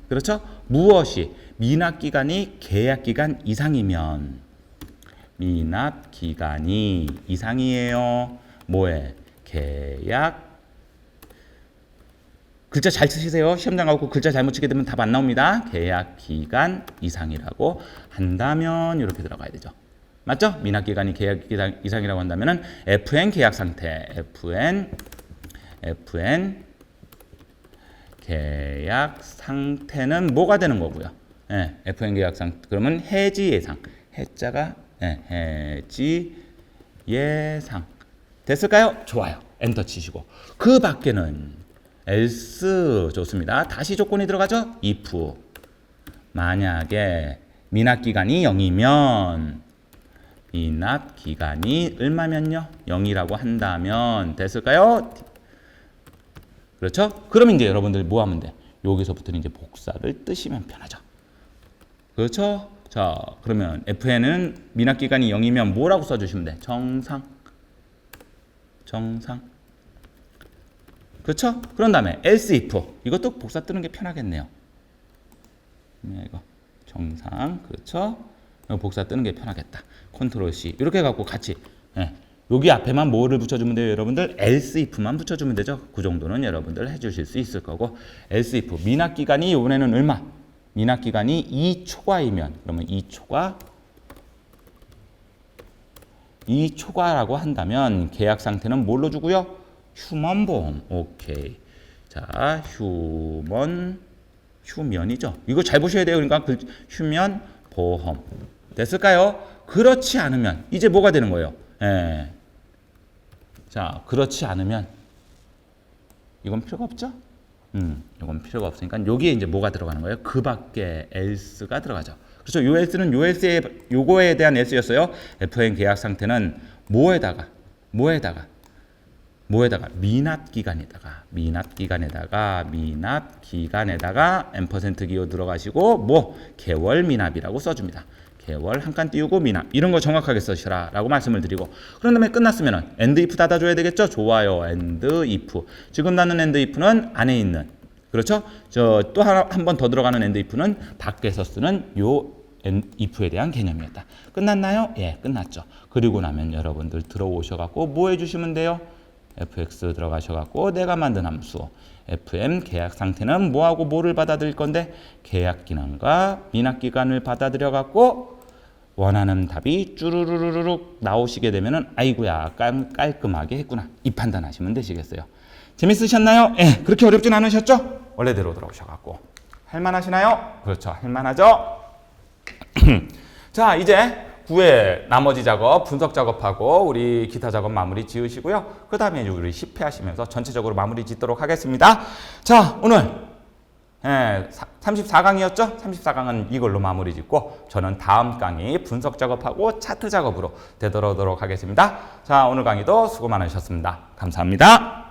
그렇죠? 무엇이 미납기간이 계약기간 이상이면 미납 기간이 이상이에요. 뭐에? 계약. 글자 잘 쓰시세요. 시험장 가고 글자 잘못 치게 되면 답 안 나옵니다. 계약 기간 이상이라고 한다면 이렇게 들어가야 되죠. 맞죠? 미납 기간이 계약 기간 이상이라고 한다면은 FN 계약 상태. FN 계약 상태는 뭐가 되는 거고요? 예, FN 계약 상태. 그러면 해지 예상. 해자가 해지 예상. 됐을까요? 좋아요. 엔터 치시고. 그 밖에는 else 좋습니다. 다시 조건이 들어가죠? if 만약에 미납 기간이 0이면 미납 기간이 얼마면요? 0이라고 한다면 됐을까요? 그렇죠? 그러면 이제 여러분들 뭐 하면 돼? 여기서부터는 이제 복사를 뜨시면 편하죠. 그렇죠? 자, 그러면 FN은 미납 기간이 0이면 뭐라고 써주시면 돼? 정상. 그렇죠? 그런 다음에 else if. 이것도 복사 뜨는 게 편하겠네요. 이거 정상. 그렇죠? 복사 뜨는 게 편하겠다. 컨트롤 C. 이렇게 갖고 같이 여기 앞에만 뭐를 붙여주면 돼요, 여러분들? else if만 붙여주면 되죠. 그 정도는 여러분들 해주실 수 있을 거고. else if. 미납 기간이 이번에는 얼마? 미납 기간이 2초과이면 그러면 2초과라고 한다면 계약 상태는 뭘로 주고요? 휴먼 보험. 오케이. 자, 휴면이죠. 이거 잘 보셔야 돼요. 그러니까 휴면 보험. 됐을까요? 그렇지 않으면 이제 뭐가 되는 거예요? 자, 그렇지 않으면 이건 필요가 없죠? 이건 필요가 없으니까 여기에 이제 뭐가 들어가는 거예요? 그 밖에 else가 들어가죠. 그렇죠? 요 else는 요 else의 요거에 대한 else였어요. FN 계약 상태는 뭐에다가 미납 기간에다가 M% 기호 들어가시고 뭐 개월 미납이라고 써줍니다. 개월 한 칸 띄우고 미납 이런 거 정확하게 쓰시라 라고 말씀을 드리고 그런 다음에 끝났으면은 end if 닫아줘야 되겠죠. 좋아요. end if 지금 닫는 end if는 안에 있는 그렇죠. 저 또 한 번 더 들어가는 end if는 밖에서 쓰는 요 if에 대한 개념이었다. 끝났나요? 예, 끝났죠. 그리고 나면 여러분들 들어오셔갖고 뭐 해주시면 돼요? fx 들어가셔갖고 내가 만든 함수 fm 계약 상태는 뭐하고 뭐를 받아들일 건데 계약 기간과 미납 기간을 받아들여갖고 원하는 답이 쭈루루루룩 나오시게 되면은 아이고야 깔끔하게 했구나 이 판단하시면 되시겠어요. 재밌으셨나요? 예, 그렇게 어렵진 않으셨죠? 원래대로 들어오셔갖고 할만하시나요? 그렇죠, 할만하죠? 자, 이제 9회 나머지 작업, 분석 작업하고 우리 기타 작업 마무리 지으시고요. 그 다음에 우리 10회 하시면서 전체적으로 마무리 짓도록 하겠습니다. 자, 오늘 34강이었죠? 34강은 이걸로 마무리 짓고 저는 다음 강의 분석 작업하고 차트 작업으로 되돌아오도록 하겠습니다. 자, 오늘 강의도 수고 많으셨습니다. 감사합니다.